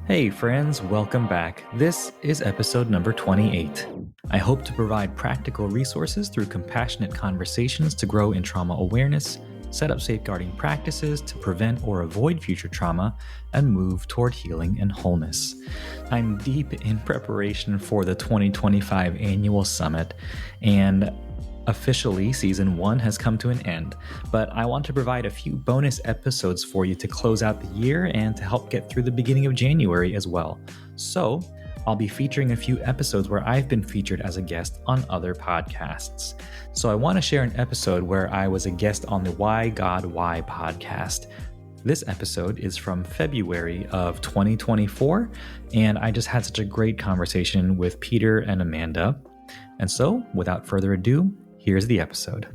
Hey friends, welcome back. This is episode number 28. I hope to provide practical resources through compassionate conversations to grow in trauma awareness, set up safeguarding practices to prevent or avoid future trauma, and move toward healing and wholeness. I'm deep in preparation for the 2025 annual summit, and officially, season 1 has come to an end, but I want to provide a few bonus episodes for you to close out the year and to help get through the beginning of January as well. So, I'll be featuring a few episodes where I've been featured as a guest on other podcasts. So I want to share an episode where I was a guest on the Why God Why podcast. This episode is from February of 2024, and I just had such a great conversation with Peter and Amanda. And so, without further ado, here's the episode.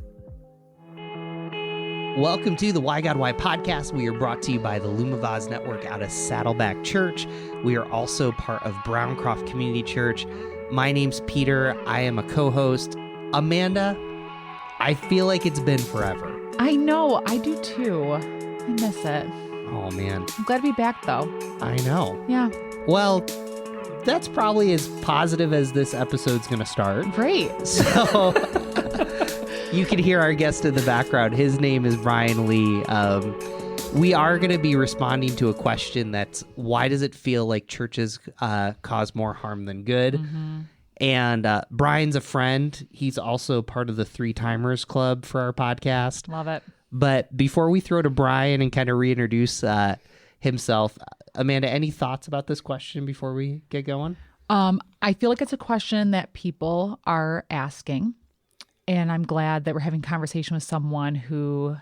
Welcome to the Why God Why podcast. We are brought to you by the Lumavaz Network out of Saddleback Church. We are also part of Browncroft Community Church. My name's Peter. I am a co-host. Amanda, I feel like it's been forever. I know. I do too. I miss it. Oh, man. I'm glad to be back, though. I know. Yeah. Well, that's probably as positive as this episode's going to start. Great. So you can hear our guest in the background. His name is Brian Lee. We are going to be responding to a question that's, why does it feel like churches cause more harm than good? Mm-hmm. And Brian's a friend. He's also part of the Three Timers Club for our podcast. Love it. But before we throw to Brian and kind of reintroduce himself, Amanda, any thoughts about this question before we get going? I feel like it's a question that people are asking, and I'm glad that we're having conversation with someone who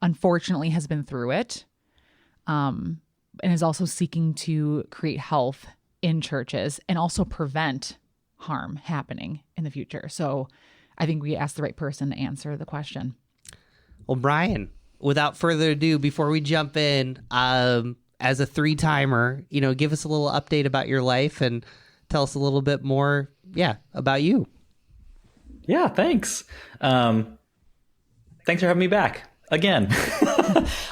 unfortunately has been through it, and is also seeking to create health in churches and also prevent harm happening in the future. So I think we asked the right person to answer the question. Well, Brian, without further ado, before we jump in, as a three-timer, give us a little update about your life and tell us a little bit more, about you. Yeah, thanks. Thanks for having me back again.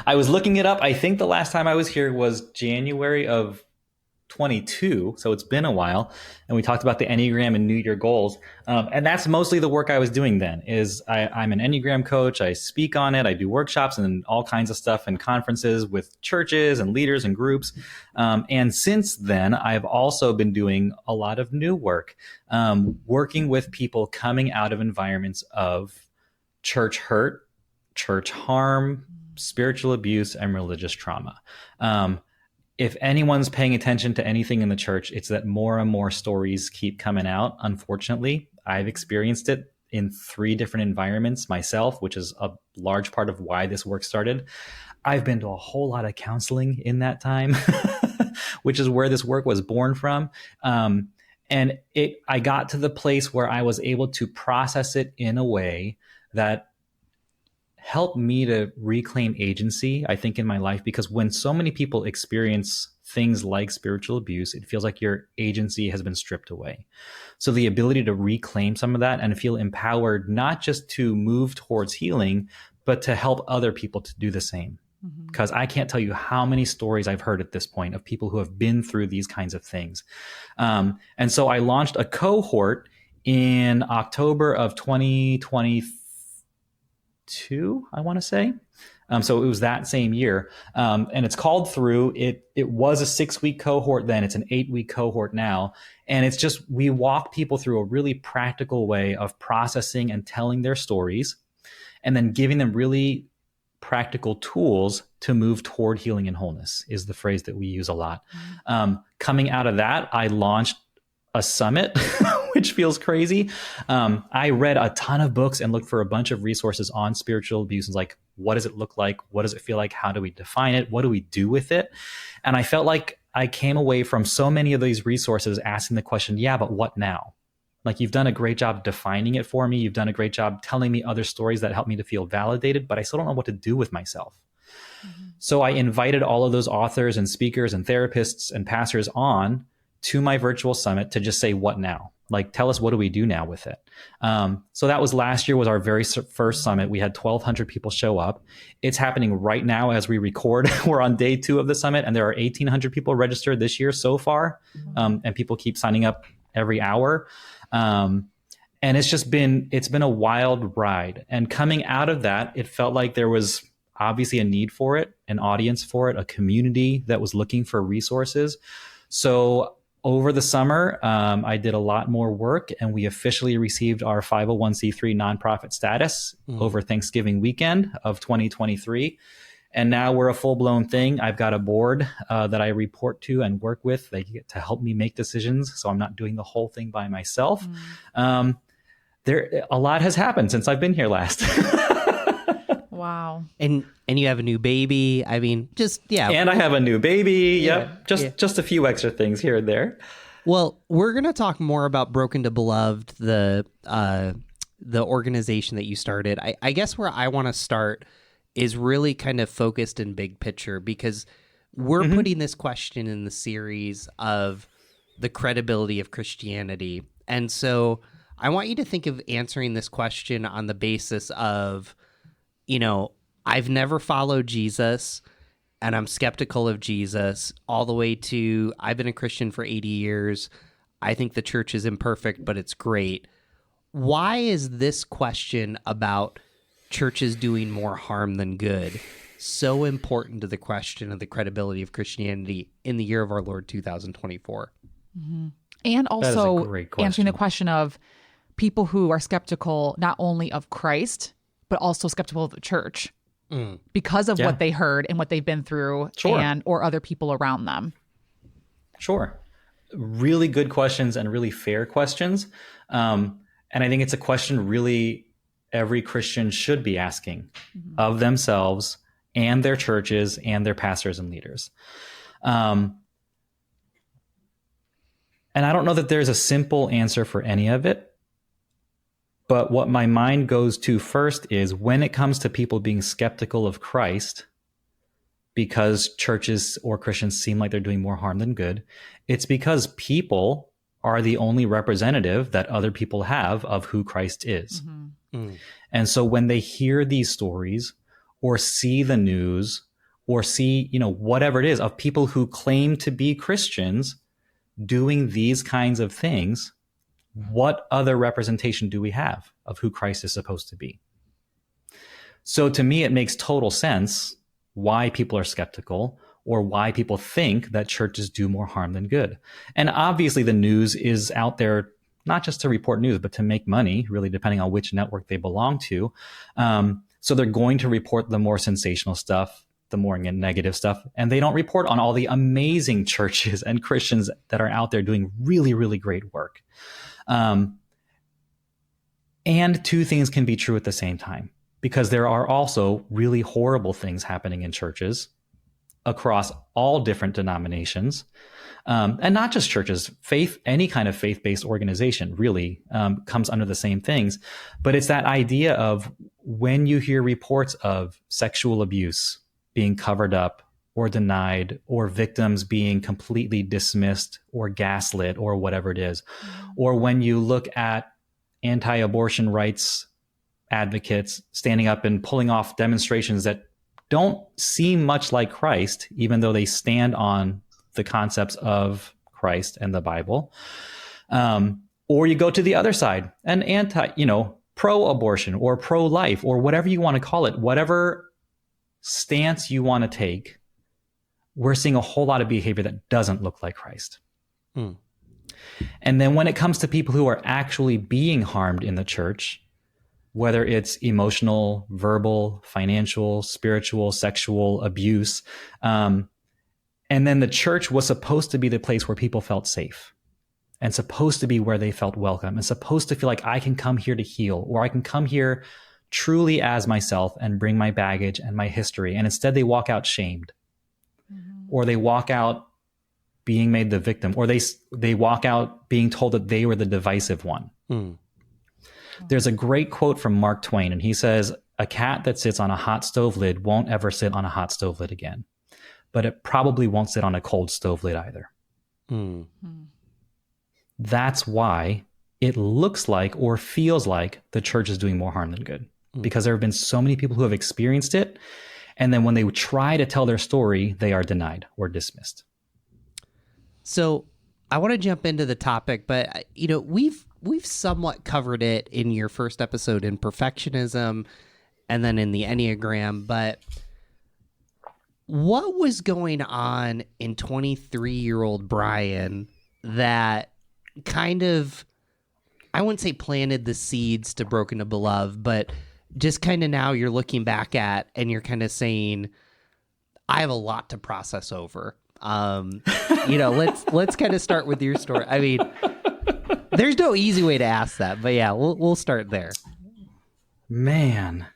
I was looking it up. I think the last time I was here was January of 22, so it's been a while, and we talked about the Enneagram and New Year goals, and that's mostly the work I was doing then. I'm an Enneagram coach. I speak on it. I do workshops and all kinds of stuff and conferences with churches and leaders and groups, and since then I've also been doing a lot of new work, working with people coming out of environments of church hurt, church harm, spiritual abuse, and religious trauma. If anyone's paying attention to anything in the church, it's that more and more stories keep coming out. Unfortunately, I've experienced it in 3 different environments myself, which is a large part of why this work started. I've been to a whole lot of counseling in that time, which is where this work was born from. And I got to the place where I was able to process it in a way that helped me to reclaim agency, I think, in my life, because when so many people experience things like spiritual abuse, it feels like your agency has been stripped away. So the ability to reclaim some of that and feel empowered, not just to move towards healing, but to help other people to do the same. Because I can't tell you how many stories I've heard at this point of people who have been through these kinds of things. And so I launched a cohort in October of 2023. I want to say. So it was that same year. And it's called Through. It was a 6-week cohort then. It's an 8-week cohort now. And it's just, we walk people through a really practical way of processing and telling their stories, and then giving them really practical tools to move toward healing and wholeness is the phrase that we use a lot. Coming out of that, I launched a summit, which feels crazy. I read a ton of books and looked for a bunch of resources on spiritual abuse, and like, what does it look like? What does it feel like? How do we define it? What do we do with it? And I felt like I came away from so many of these resources asking the question, yeah, but what now? Like, you've done a great job defining it for me. You've done a great job telling me other stories that help me to feel validated, but I still don't know what to do with myself. So I invited all of those authors and speakers and therapists and pastors on to my virtual summit to just say, what now? Like, tell us, what do we do now with it? So that was last year, was our very first summit. We had 1,200 people show up. It's happening right now as we record. We're on day 2 of the summit, and there are 1,800 people registered this year so far. And people keep signing up every hour. And it's been a wild ride. And coming out of that, it felt like there was obviously a need for it, an audience for it, a community that was looking for resources. So over the summer, I did a lot more work, and we officially received our 501c3 nonprofit status over Thanksgiving weekend of 2023. And now we're a full-blown thing. I've got a board that I report to and work with. They get to help me make decisions, so I'm not doing the whole thing by myself. A lot has happened since I've been here last. Wow. And you have a new baby. I mean, And I have a new baby. Yeah. Yep. Just a few extra things here and there. Well, we're going to talk more about Broken to Beloved, the organization that you started. I guess where I want to start is really kind of focused in big picture, because we're putting this question in the series of the credibility of Christianity. And so I want you to think of answering this question on the basis of, I've never followed Jesus and I'm skeptical of Jesus, all the way to I've been a Christian for 80 years. I think the church is imperfect, but it's great. Why is this question about churches doing more harm than good so important to the question of the credibility of Christianity in the year of our Lord 2024? And also great question. answering the question of people who are skeptical not only of Christ, but also skeptical of the church because of what they heard and what they've been through, or other people around them. Sure. Really good questions and really fair questions. And I think it's a question really every Christian should be asking of themselves and their churches and their pastors and leaders. And I don't know that there's a simple answer for any of it. But what my mind goes to first is, when it comes to people being skeptical of Christ because churches or Christians seem like they're doing more harm than good, it's because people are the only representative that other people have of who Christ is. And so when they hear these stories or see the news or see, whatever it is of people who claim to be Christians doing these kinds of things, what other representation do we have of who Christ is supposed to be? So to me, it makes total sense why people are skeptical, or why people think that churches do more harm than good. And obviously the news is out there not just to report news, but to make money, really depending on which network they belong to. So they're going to report the more sensational stuff, the more negative stuff, and they don't report on all the amazing churches and Christians that are out there doing really, really great work. And two things can be true at the same time, because there are also really horrible things happening in churches across all different denominations, and not just churches. Faith, any kind of faith-based organization really comes under the same things. But it's that idea of, when you hear reports of sexual abuse being covered up or denied, or victims being completely dismissed or gaslit or whatever it is, or when you look at anti-abortion rights advocates standing up and pulling off demonstrations that don't seem much like Christ, even though they stand on the concepts of Christ and the Bible. Or you go to the other side, an pro-abortion or pro-life, or whatever you want to call it, whatever stance you want to take, we're seeing a whole lot of behavior that doesn't look like Christ. And then when it comes to people who are actually being harmed in the church, whether it's emotional, verbal, financial, spiritual, sexual abuse, and then the church was supposed to be the place where people felt safe, and supposed to be where they felt welcome, and supposed to feel like I can come here to heal, or I can come here truly as myself and bring my baggage and my history. And instead they walk out shamed, or they walk out being made the victim, or they walk out being told that they were the divisive one. There's a great quote from Mark Twain, and he says, "A cat that sits on a hot stove lid won't ever sit on a hot stove lid again, but it probably won't sit on a cold stove lid either." That's why it looks like or feels like the church is doing more harm than good, because there have been so many people who have experienced it. And then when they try to tell their story, they are denied or dismissed. So I want to jump into the topic, but we've somewhat covered it in your first episode in perfectionism and then in the Enneagram. But what was going on in 23-year-old Brian that kind of, I wouldn't say planted the seeds to Broken to Beloved, but just kind of now you're looking back at and you're kind of saying, I have a lot to process over. Let's kind of start with your story. I mean, there's no easy way to ask that, but yeah, we'll start there. Man,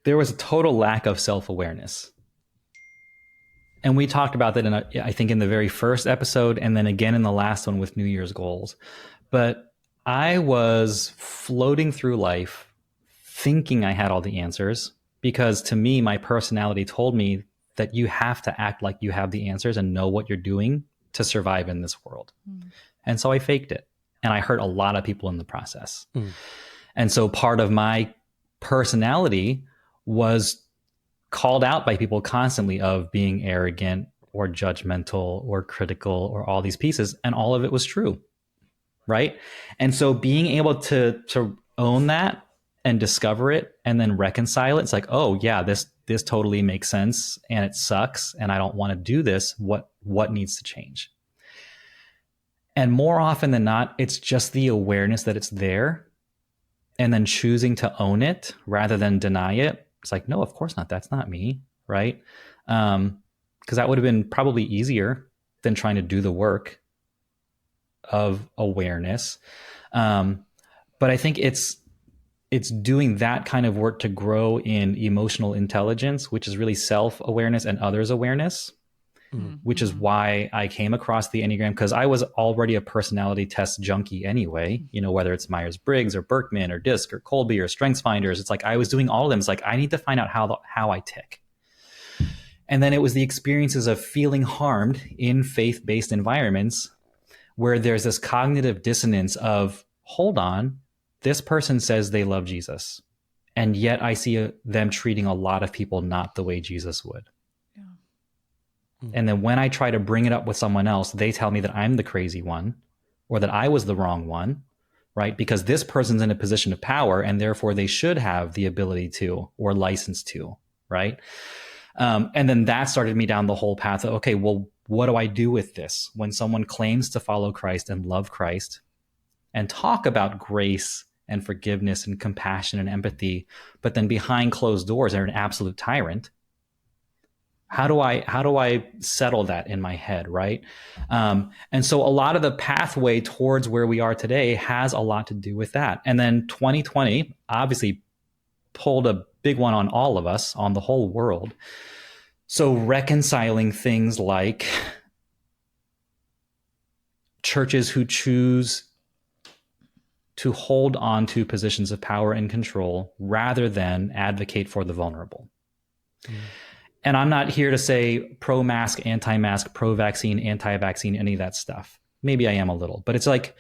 there was a total lack of self-awareness. And we talked about that I think in the very first episode, and then again in the last one with New Year's goals. But I was floating through life thinking I had all the answers, because to me, my personality told me that you have to act like you have the answers and know what you're doing to survive in this world. And so I faked it, and I hurt a lot of people in the process. And so part of my personality was called out by people constantly of being arrogant or judgmental or critical or all these pieces. And all of it was true. Right. And so being able to own that and discover it and then reconcile it, it's like, oh yeah, this totally makes sense and it sucks and I don't want to do this. What needs to change? And more often than not, it's just the awareness that it's there and then choosing to own it rather than deny it. It's like, no, of course not. That's not me. Right. Because that would have been probably easier than trying to do the work of awareness. But I think it's doing that kind of work to grow in emotional intelligence, which is really self-awareness and others' awareness, which is why I came across the Enneagram, because I was already a personality test junkie anyway, whether it's Myers-Briggs or Berkman or DISC or Colby or StrengthsFinders. It's like I was doing all of them. It's like I need to find out how I tick. And then it was the experiences of feeling harmed in faith-based environments where there's this cognitive dissonance of, hold on, this person says they love Jesus, and yet I see them treating a lot of people not the way Jesus would. Yeah. And then when I try to bring it up with someone else, they tell me that I'm the crazy one or that I was the wrong one, right? Because this person's in a position of power and therefore they should have the ability to or license to, right? And then that started me down the whole path of, okay, well, what do I do with this when someone claims to follow Christ and love Christ and talk about grace and forgiveness and compassion and empathy, but then behind closed doors are an absolute tyrant? How do I settle that in my head, right? And so a lot of the pathway towards where we are today has a lot to do with that. And then 2020 obviously pulled a big one on all of us, on the whole world. So reconciling things like churches who choose to hold on to positions of power and control rather than advocate for the vulnerable. And I'm not here to say pro-mask, anti-mask, pro-vaccine, anti-vaccine, any of that stuff. Maybe I am a little, but it's like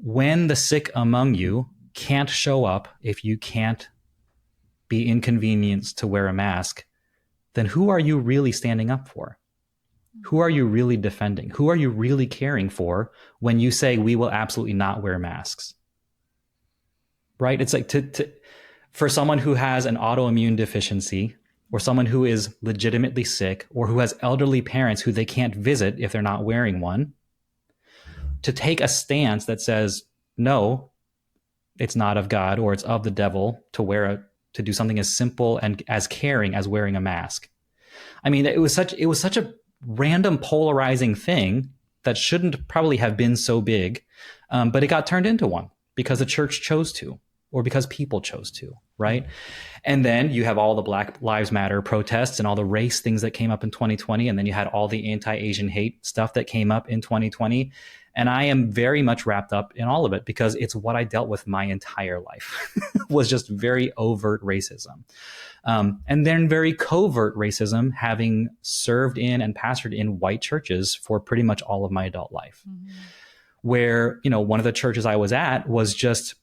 when the sick among you can't show up if you can't be inconvenienced to wear a mask, then who are you really standing up for? Who are you really defending? Who are you really caring for when you say we will absolutely not wear masks? Right? It's like for someone who has an autoimmune deficiency or someone who is legitimately sick or who has elderly parents who they can't visit if they're not wearing one, to take a stance that says, no, it's not of God or it's of the devil to do something as simple and as caring as wearing a mask. I mean, it was such a random polarizing thing that shouldn't probably have been so big, but it got turned into one because the church chose to, or because people chose to. right? And then you have all the Black Lives Matter protests and all the race things that came up in 2020. And then you had all the anti-Asian hate stuff that came up in 2020. And I am very much wrapped up in all of it because it's what I dealt with my entire life was just very overt racism. And then very covert racism, having served in and pastored in white churches for pretty much all of my adult life, where, you know, one of the churches I was at was just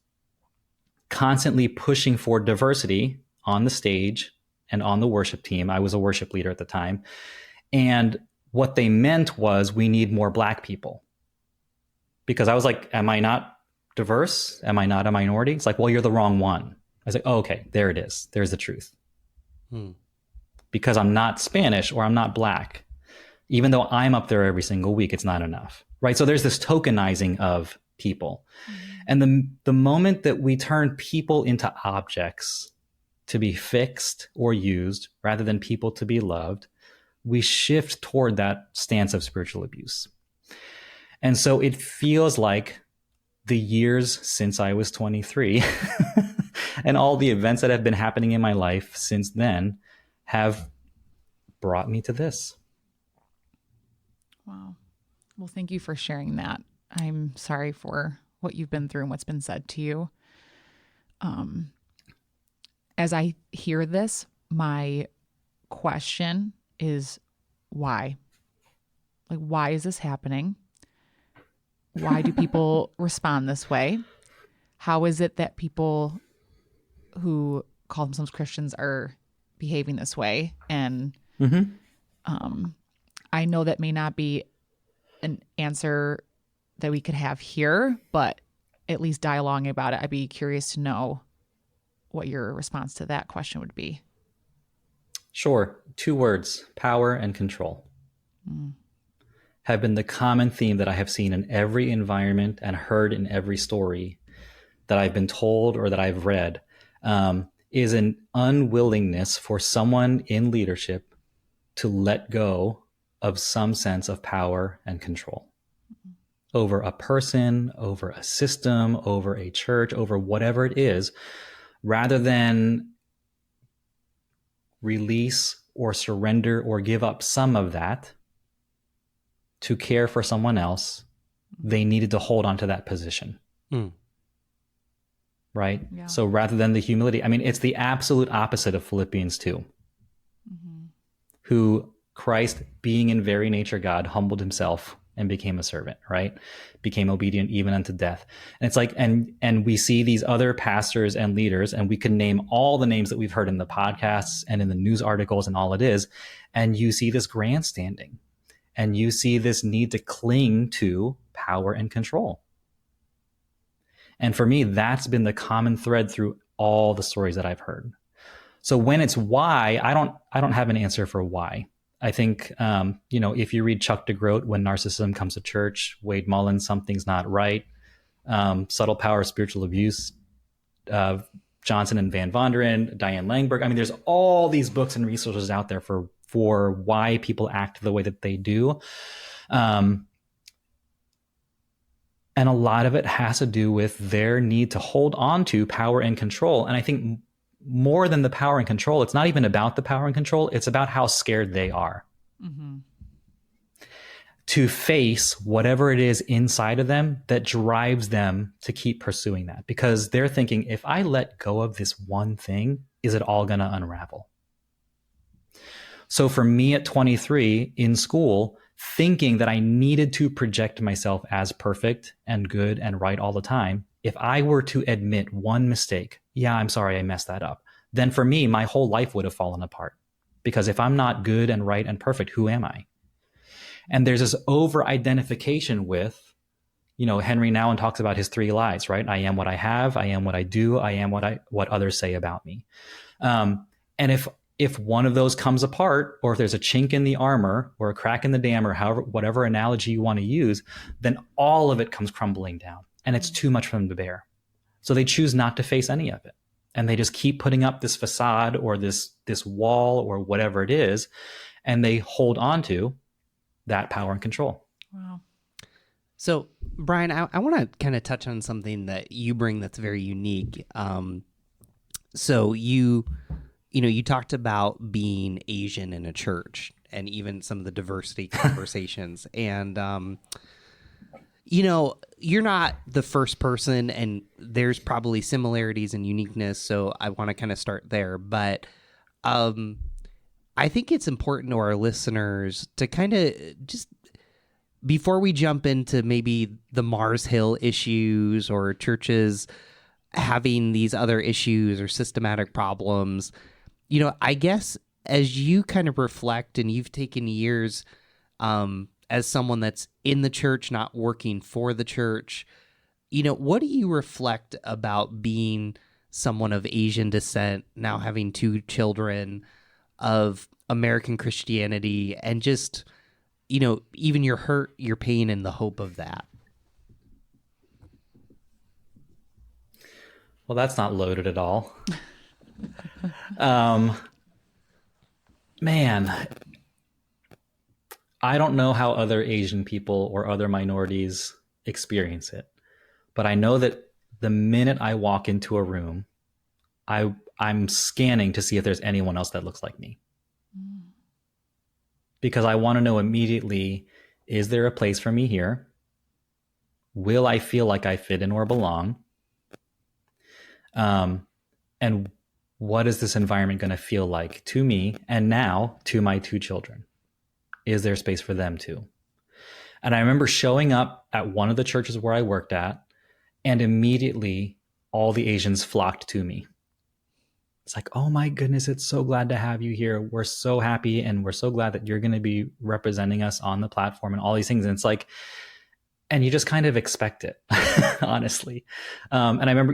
constantly pushing for diversity on the stage and on the worship team. I was a worship leader at the time. And what they meant was we need more Black people. Because I was like, am I not diverse? Am I not a minority? It's like, well, you're the wrong one. I was like, oh, okay, there it is. There's the truth. Because I'm not Spanish or I'm not Black, even though I'm up there every single week, it's not enough, right? So there's this tokenizing of people. And the moment that we turn people into objects to be fixed or used rather than people to be loved, we shift toward that stance of spiritual abuse. And so it feels like the years since I was 23 and all the events that have been happening in my life since then have brought me to this. Wow. Well, thank you for sharing that. I'm sorry for what you've been through and what's been said to you. As I hear this, my question is why? Like, why is this happening? Why do people respond this way? How is it that people who call themselves Christians are behaving this way? And I know that may not be an answer that we could have here, but at least dialoguing about it, I'd be curious to know what your response to that question would be. Sure. 2 words, power and control. Have been the common theme that I have seen in every environment and heard in every story that I've been told or that I've read, is an unwillingness for someone in leadership to let go of some sense of power and control over a person, over a system, over a church, over whatever it is, rather than release or surrender or give up some of that to care for someone else. They needed to hold on to that position. Right? Yeah. So rather than the humility, I mean, it's the absolute opposite of Philippians 2, who Christ, being in very nature God, humbled himself and became a servant, right? Became obedient even unto death. And it's like, and we see these other pastors and leaders, and we can name all the names that we've heard in the podcasts and in the news articles and all it is. And you see this grandstanding, and you see this need to cling to power and control. And for me, that's been the common thread through all the stories that I've heard. So when it's why, I don't have an answer for why. I think, if you read Chuck DeGroat, When Narcissism Comes to Church, Wade Mullins, Something's Not Right, Subtle Power of Spiritual Abuse, Johnson and Van Vonderen, Diane Langberg. I mean, there's all these books and resources out there for why people act the way that they do. And a lot of it has to do with their need to hold on to power and control. And I think more than the power and control, it's not even about the power and control. It's about how scared they are to face whatever it is inside of them that drives them to keep pursuing that. Because they're thinking, if I let go of this one thing, is it all going to unravel? So for me at 23 in school, thinking that I needed to project myself as perfect and good and right all the time, if I were to admit one mistake, yeah, I'm sorry, I messed that up, then for me, my whole life would have fallen apart. Because if I'm not good and right and perfect, who am I? And there's this over-identification with, Henry Nouwen talks about his 3 lies, right? I am what I have, I am what I do, I am what others say about me. And if one of those comes apart, or if there's a chink in the armor or a crack in the dam, or whatever analogy you want to use, then all of it comes crumbling down, and it's too much for them to bear. So they choose not to face any of it. And they just keep putting up this facade or this wall or whatever it is, and they hold on to that power and control. Wow. So, Brian, I want to kind of touch on something that you bring that's very unique. So you talked about being Asian in a church and even some of the diversity conversations. And, you're not the first person, and there's probably similarities and uniqueness. So I want to kind of start there. But I think it's important to our listeners to kind of just, before we jump into maybe the Mars Hill issues or churches having these other issues or systematic problems, I guess as you kind of reflect and you've taken years as someone that's in the church, not working for the church, what do you reflect about being someone of Asian descent, now having 2 children, of American Christianity, and just, even your hurt, your pain, and the hope of that? Well, that's not loaded at all. Man, I don't know how other Asian people or other minorities experience it, but I know that the minute I walk into a room, I'm scanning to see if there's anyone else that looks like me. Because I want to know immediately, is there a place for me here? Will I feel like I fit in or belong? And what is this environment going to feel like to me and now to my 2 children? Is there space for them too? And I remember showing up at one of the churches where I worked at, and immediately all the Asians flocked to me. It's like, oh my goodness, it's so glad to have you here. We're so happy, and we're so glad that you're going to be representing us on the platform and all these things. And it's like, and you just kind of expect it, honestly. And I remember,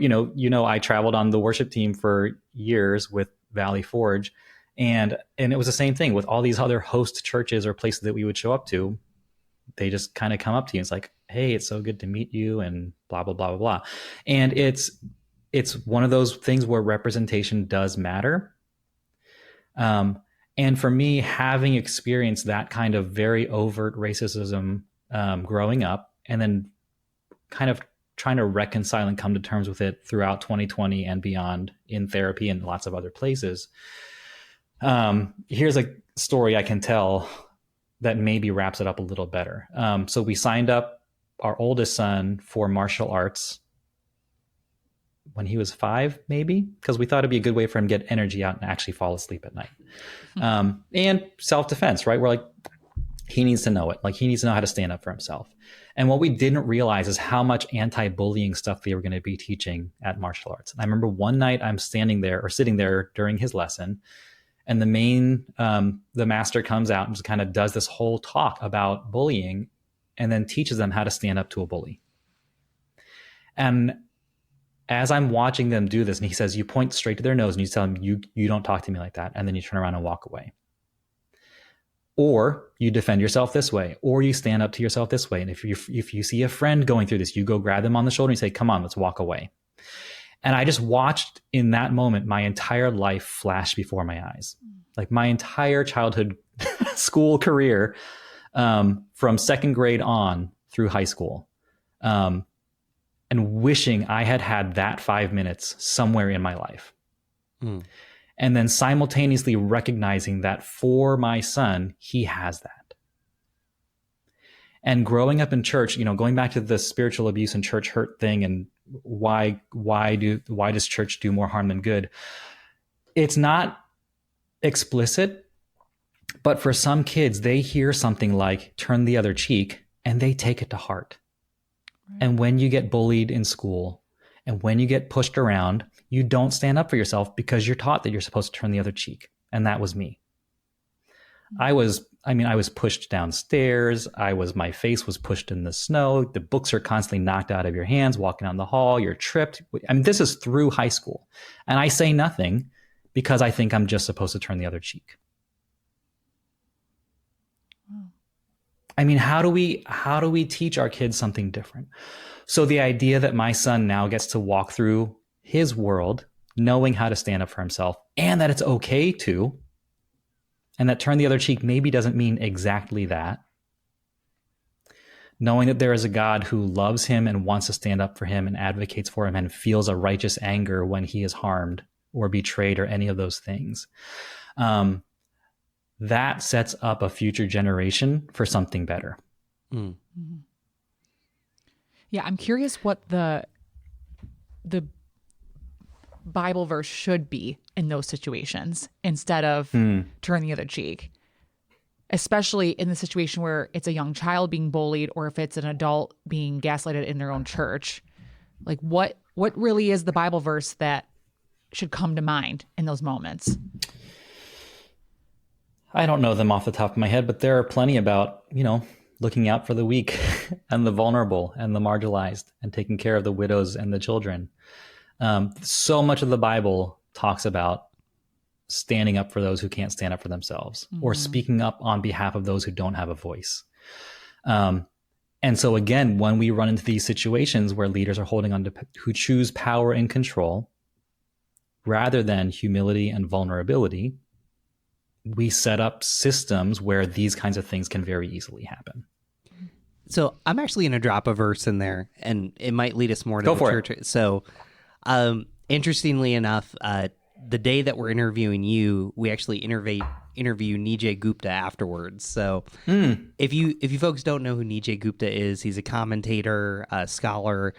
I traveled on the worship team for years with Valley Forge, and it was the same thing with all these other host churches or places that we would show up to. They just kind of come up to you. It's like, hey, it's so good to meet you, and blah, blah, blah, blah, blah. And it's one of those things where representation does matter. And for me, having experienced that kind of very overt racism growing up, and then kind of trying to reconcile and come to terms with it throughout 2020 and beyond in therapy and lots of other places. Here's a story I can tell that maybe wraps it up a little better. So we signed up our oldest son for martial arts when he was 5, maybe, because we thought it'd be a good way for him to get energy out and actually fall asleep at night. And self-defense, right? We're like, he needs to know it. Like, he needs to know how to stand up for himself. And what we didn't realize is how much anti-bullying stuff they were going to be teaching at martial arts. And I remember one night I'm sitting there during his lesson, and the master comes out and just kind of does this whole talk about bullying, and then teaches them how to stand up to a bully. And as I'm watching them do this, and he says, you point straight to their nose and you tell them, you don't talk to me like that. And then you turn around and walk away. Or you defend yourself this way, or you stand up to yourself this way. And if you see a friend going through this, you go grab them on the shoulder and you say, come on, let's walk away. And I just watched in that moment, my entire life flash before my eyes. Like my entire childhood school career, from second grade on through high school. And wishing I had that 5 minutes somewhere in my life. And then simultaneously recognizing that for my son, he has that. And growing up in church, going back to the spiritual abuse and church hurt thing, and why does church do more harm than good? It's not explicit, but for some kids, they hear something like turn the other cheek and they take it to heart. And when you get bullied in school and when you get pushed around, you don't stand up for yourself because you're taught that you're supposed to turn the other cheek. And that was me. I was pushed downstairs. My face was pushed in the snow. The books are constantly knocked out of your hands, walking down the hall, you're tripped. This is through high school. And I say nothing because I think I'm just supposed to turn the other cheek. How do we teach our kids something different? So the idea that my son now gets to walk through his world, knowing how to stand up for himself, and that it's okay to, and that turn the other cheek maybe doesn't mean exactly that. Knowing that there is a God who loves him and wants to stand up for him and advocates for him and feels a righteous anger when he is harmed, or betrayed or any of those things. That sets up a future generation for something better. Mm. Yeah, I'm curious what the Bible verse should be in those situations instead of turn the other cheek. Especially in the situation where it's a young child being bullied, or if it's an adult being gaslighted in their own church. Like what really is the Bible verse that should come to mind in those moments? I don't know them off the top of my head, but there are plenty about, looking out for the weak and the vulnerable and the marginalized and taking care of the widows and the children. So much of the Bible talks about standing up for those who can't stand up for themselves, or speaking up on behalf of those who don't have a voice. And so again, when we run into these situations where leaders are holding on to, who choose power and control rather than humility and vulnerability, we set up systems where these kinds of things can very easily happen. So I'm actually going to drop a verse in there, and it might lead us more to Go the for church. it. So interestingly enough, the day that we're interviewing you, we actually interview Nijay Gupta afterwards. So if you folks don't know who Nijay Gupta is, he's a commentator, a scholar.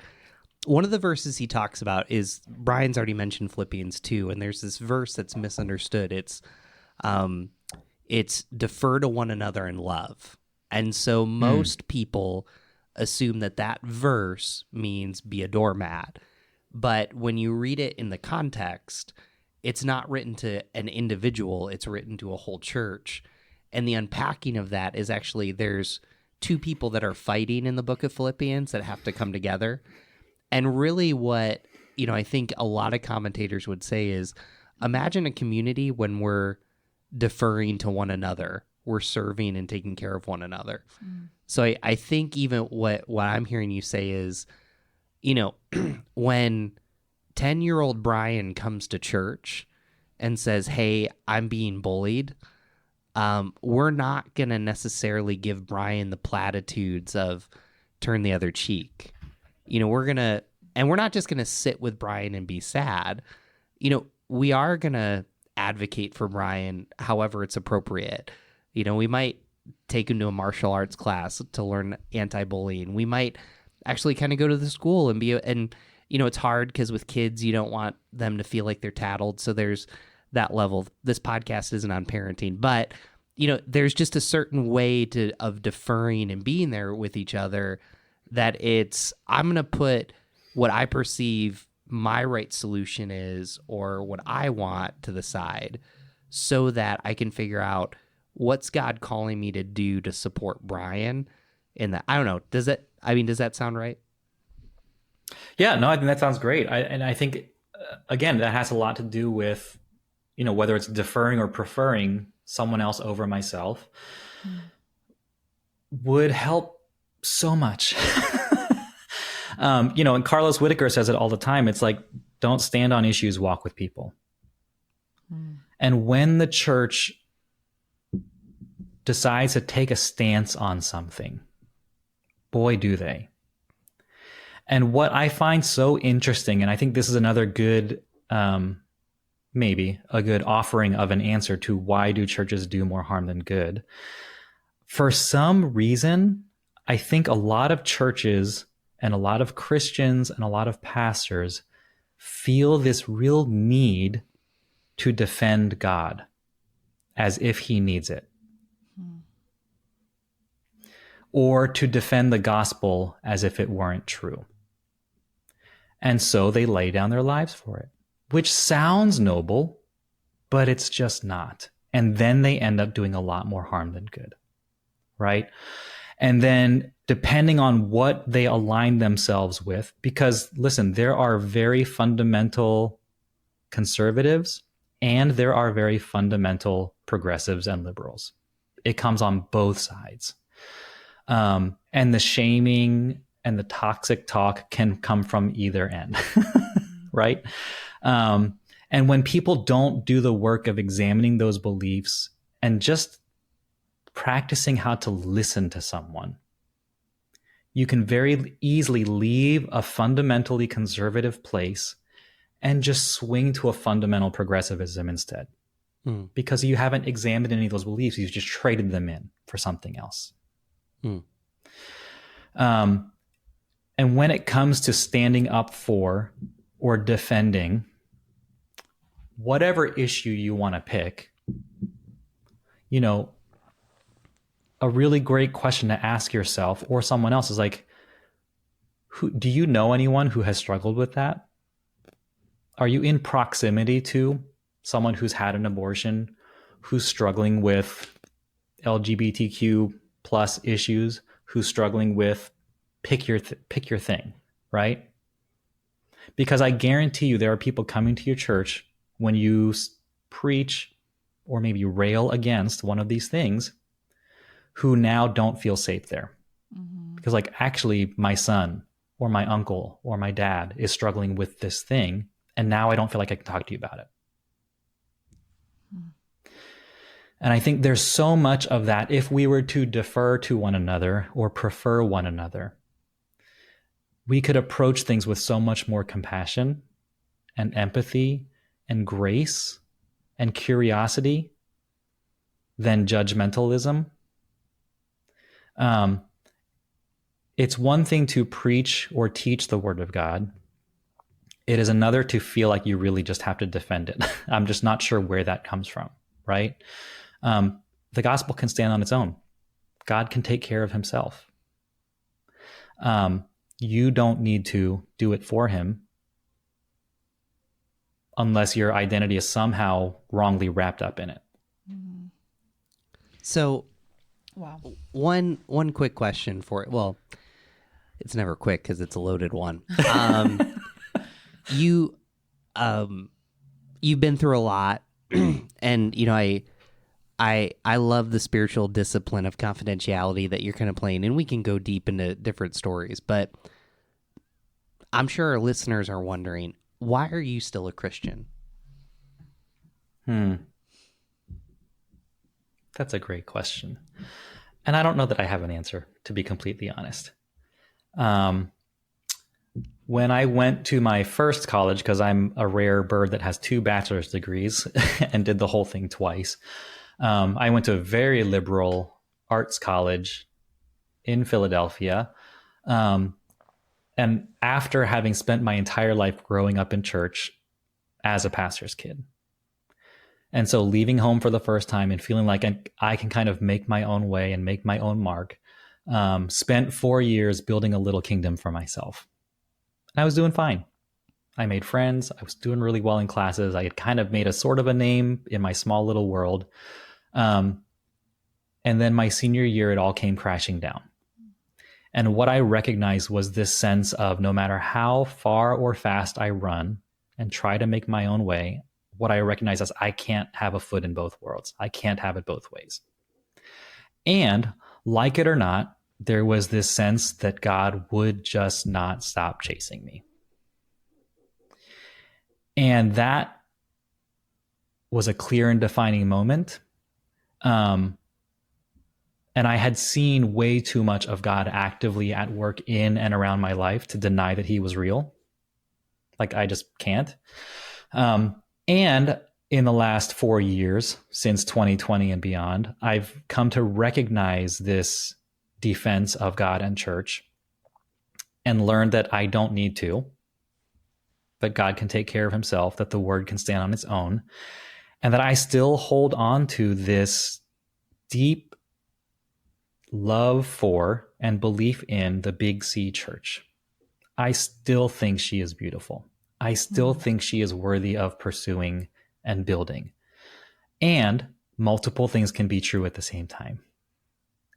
One of the verses he talks about is, Brian's already mentioned Philippians 2, and there's this verse that's misunderstood. It's defer to one another in love. And so most people assume that verse means be a doormat. But when you read it in the context, it's not written to an individual, it's written to a whole church. And the unpacking of that is actually, there's two people that are fighting in the book of Philippians that have to come together. And really what, I think a lot of commentators would say is, imagine a community when we're deferring to one another, we're serving and taking care of one another. So I think even what I'm hearing you say is, when 10-year-old Brian comes to church and says, hey, I'm being bullied, we're not going to necessarily give Brian the platitudes of turn the other cheek. We're not just going to sit with Brian and be sad. We are going to advocate for Brian however it's appropriate. We might take him to a martial arts class to learn anti-bullying. We might actually kind of go to the school and it's hard because with kids, you don't want them to feel like they're tattled. So there's that level. This podcast isn't on parenting, but there's just a certain way of deferring and being there with each other that I'm going to put what I perceive my right solution is, or what I want, to the side, so that I can figure out what's God calling me to do to support Brian in that. I don't know. Does that sound right? Yeah, no, I think that sounds great. I think, again, that has a lot to do with, whether it's deferring or preferring someone else over myself would help so much. And Carlos Whitaker says it all the time. It's like, don't stand on issues, walk with people. And when the church decides to take a stance on something, boy, do they. And what I find so interesting, and I think this is another good, maybe a good offering of an answer to why do churches do more harm than good. For some reason, I think a lot of churches and a lot of Christians and a lot of pastors feel this real need to defend God as if he needs it. Or to defend the gospel as if it weren't true. And so they lay down their lives for it, which sounds noble, but it's just not. And then they end up doing a lot more harm than good, right? And then depending on what they align themselves with, because listen, there are very fundamental conservatives and there are very fundamental progressives and liberals. It comes on both sides. And the shaming and the toxic talk can come from either end, right? And when people don't do the work of examining those beliefs and just practicing how to listen to someone, you can very easily leave a fundamentally conservative place and just swing to a fundamental progressivism instead. Because you haven't examined any of those beliefs. You've just traded them in for something else. And when it comes to standing up for or defending whatever issue you want to pick, you know, a really great question to ask yourself or someone else is like, do you know anyone who has struggled with that? Are you in proximity to someone who's had an abortion, who's struggling with LGBTQ plus issues, who's struggling with pick your thing, right? Because I guarantee you there are people coming to your church when you preach or maybe rail against one of these things who now don't feel safe there. Because like, actually my son or my uncle or my dad is struggling with this thing, and now I don't feel like I can talk to you about it. And I think there's so much of that if we were to defer to one another or prefer one another, we could approach things with so much more compassion and empathy and grace and curiosity than judgmentalism. It's one thing to preach or teach the word of God. It is another to feel like you really just have to defend it. I'm just not sure where that comes from, right? The gospel can stand on its own. God can take care of himself. You don't need to do it for him unless your identity is somehow wrongly wrapped up in it. So, Wow. one quick question for it. Well, it's never quick because it's a loaded one. You've been through a lot, and you know I love the spiritual discipline of confidentiality that you're kind of playing, and we can go deep into different stories, but I'm sure our listeners are wondering, why are you still a Christian? That's a great question. And I don't know that I have an answer, to be completely honest. When I went to my first college, because I'm a rare bird that has 2 bachelor's degrees and did the whole thing twice, I went to a very liberal arts college in Philadelphia. And after having spent my entire life growing up in church as a pastor's kid. And so leaving home for the first time and feeling like I can kind of make my own way and make my own mark, spent 4 years building a little kingdom for myself. And I was doing fine. I made friends. I was doing really well in classes. I had kind of made a sort of a name in my small little world. And then my senior year, it all came crashing down. And what I recognized was this sense of no matter how far or fast I run and try to make my own way, what I recognize is I can't have a foot in both worlds. I can't have it both ways. And like it or not, there was this sense that God would just not stop chasing me. And that was a clear and defining moment. And I had seen way too much of God actively at work in and around my life to deny that he was real. Like, I just can't. And in the last 4 years, since 2020 and beyond, I've come to recognize this defense of God and church and learned that I don't need to, that God can take care of himself, that the word can stand on its own, and that I still hold on to this deep love for and belief in the Big C church. I still think she is beautiful. I still think she is worthy of pursuing and building. And multiple things can be true at the same time.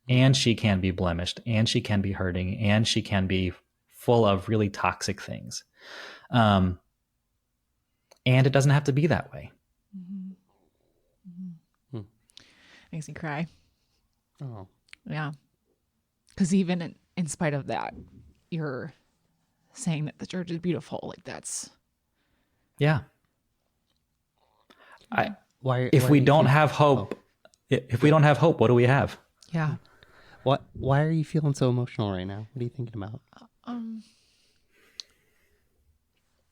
And she can be blemished, and she can be hurting, and she can be full of really toxic things. And it doesn't have to be that way. Makes me cry. Oh, Yeah. Because even in spite of that, you're saying that the church is beautiful. Like, that's... Yeah. If we don't have hope, what do we have? Yeah. Why are you feeling so emotional right now? What are you thinking about?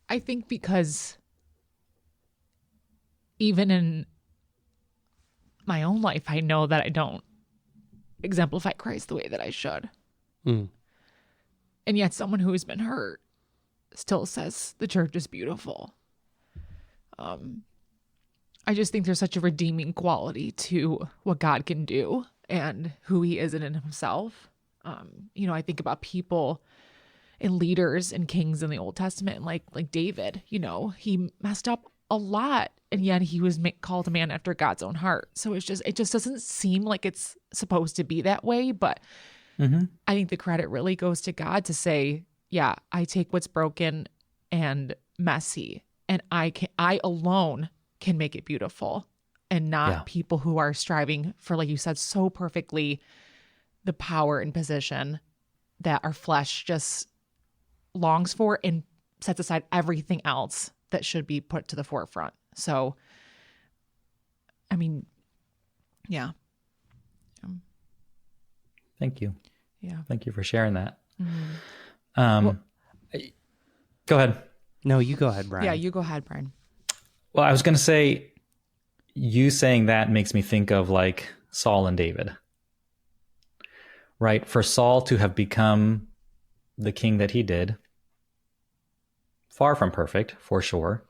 I think because even in my own life, I know that I don't exemplify Christ the way that I should. Mm. And yet someone who has been hurt still says the church is beautiful. I just think there's such a redeeming quality to what God can do and who he is in himself. I think about people and leaders and kings in the Old Testament, like David, he messed up a lot, and yet he was called a man after God's own heart. So it just doesn't seem like it's supposed to be that way. But I think the credit really goes to God to say, yeah, I take what's broken and messy, and I alone can make it beautiful, and not people who are striving for, like you said so perfectly, the power and position that our flesh just longs for and sets aside everything else that should be put to the forefront. So, I mean, yeah. Thank you. Yeah. Thank you for sharing that. Go ahead. No, you go ahead, Brian. Yeah, you go ahead, Brian. Well, I was going to say, you saying that makes me think of like Saul and David, right? For Saul to have become the king that he did, far from perfect, for sure.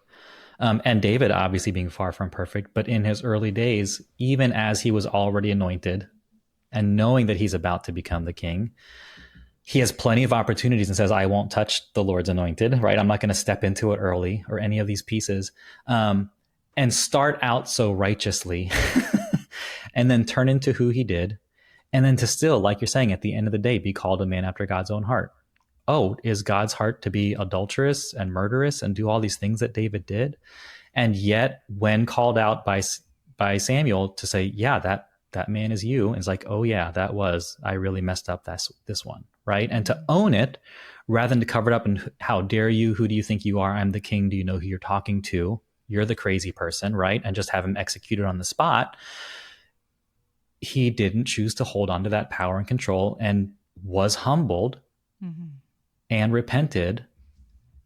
And David obviously being far from perfect, but in his early days, even as he was already anointed and knowing that he's about to become the king, he has plenty of opportunities and says, I won't touch the Lord's anointed, right? I'm not going to step into it early or any of these pieces. And start out so righteously and then turn into who he did. And then to still, like you're saying, at the end of the day, be called a man after God's own heart. Oh, is God's heart to be adulterous and murderous and do all these things that David did? And yet when called out by Samuel to say, yeah, that man is you. And it's like, oh yeah, I really messed up this one. Right. And to own it rather than to cover it up and how dare you? Who do you think you are? I'm the king. Do you know who you're talking to? You're the crazy person. Right. And just have him executed on the spot. He didn't choose to hold on to that power and control and was humbled and repented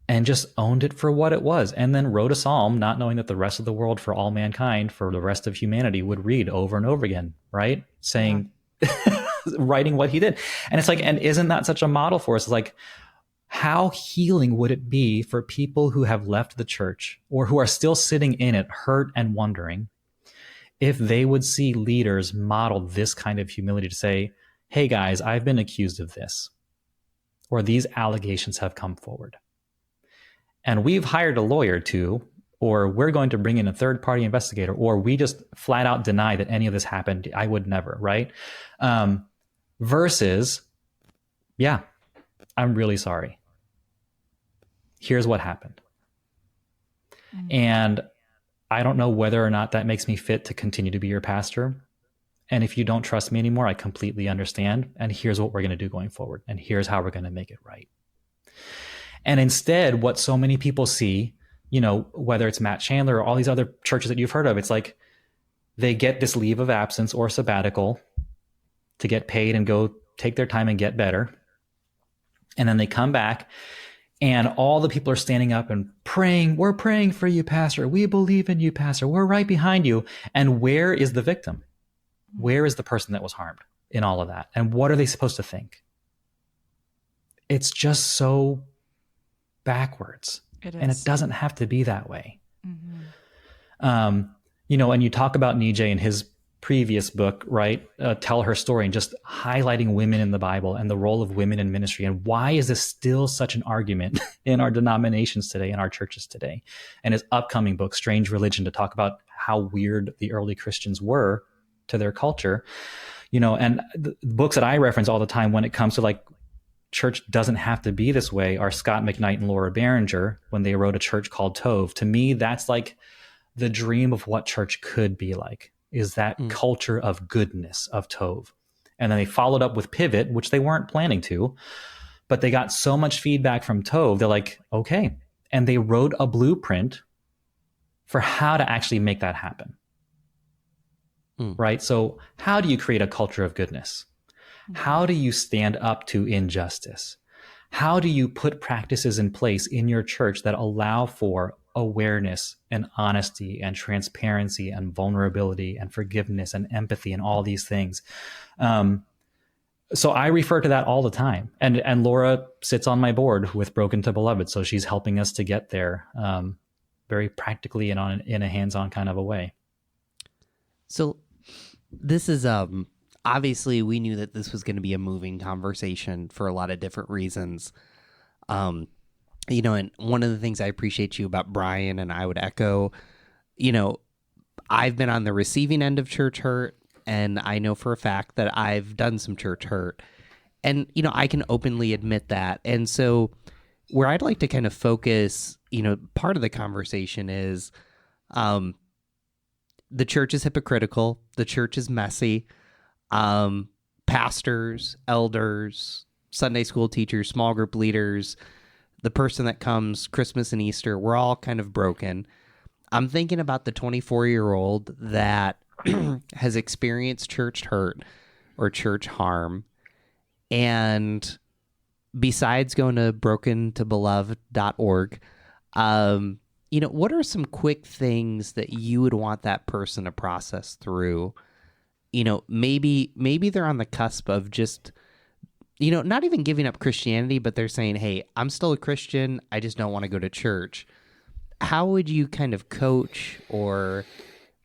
and just owned it for what it was. And then wrote a psalm, not knowing that the rest of the world, for all mankind, for the rest of humanity, would read over and over again. Right. Saying, writing what he did. And it's like, and isn't that such a model for us? It's like, how healing would it be for people who have left the church or who are still sitting in it, hurt and wondering, if they would see leaders model this kind of humility to say, hey guys, I've been accused of this, or these allegations have come forward. And we've hired a lawyer to, or we're going to bring in a third party investigator, or we just flat out deny that any of this happened. I would never, right? Versus, yeah, I'm really sorry. Here's what happened. And I don't know whether or not that makes me fit to continue to be your pastor. And if you don't trust me anymore, I completely understand. And here's what we're going to do going forward. And here's how we're going to make it right. And instead, what so many people see, whether it's Matt Chandler or all these other churches that you've heard of, it's like they get this leave of absence or sabbatical to get paid and go take their time and get better. And then they come back and all the people are standing up and praying. We're praying for you, pastor. We believe in you, pastor. We're right behind you. And where is the victim? Where is the person that was harmed in all of that? And what are they supposed to think? It's just so backwards. It is. And it doesn't have to be that way. And you talk about Nietzsche in his previous book, right? Tell Her Story, and just highlighting women in the Bible and the role of women in ministry. And why is this still such an argument in our denominations today, in our churches today? And his upcoming book, Strange Religion, to talk about how weird the early Christians were to their culture. And the books that I reference all the time when it comes to like, church doesn't have to be this way are Scott McKnight and Laura Barringer when they wrote A Church Called Tove. To me, that's like the dream of what church could be like, is that culture of goodness, of Tove. And then they followed up with Pivot, which they weren't planning to, but they got so much feedback from Tove. They're like, okay. And they wrote a blueprint for how to actually make that happen. Right? So how do you create a culture of goodness? How do you stand up to injustice? How do you put practices in place in your church that allow for awareness and honesty and transparency and vulnerability and forgiveness and empathy and all these things. So I refer to that all the time. And Laura sits on my board with Broken to Beloved. So she's helping us to get there very practically and in a hands-on kind of a way. So this is obviously we knew that this was going to be a moving conversation for a lot of different reasons. You know, and one of the things I appreciate you about Brian, and I would echo, you know, I've been on the receiving end of church hurt, and I know for a fact that I've done some church hurt. And, you know, I can openly admit that. And so where I'd like to kind of focus, you know, part of the conversation is the church is hypocritical. The church is messy. Pastors, elders, Sunday school teachers, small group leaders, the person that comes Christmas and Easter, we're all kind of broken. I'm thinking about the 24-year-old that has experienced church hurt or church harm. And besides going to brokentobeloved.org, you know, what are some quick things that you would want that person to process through? You know, maybe they're on the cusp of just, you know, not even giving up Christianity, but they're saying, hey, I'm still a Christian. I just don't want to go to church. How would you kind of coach or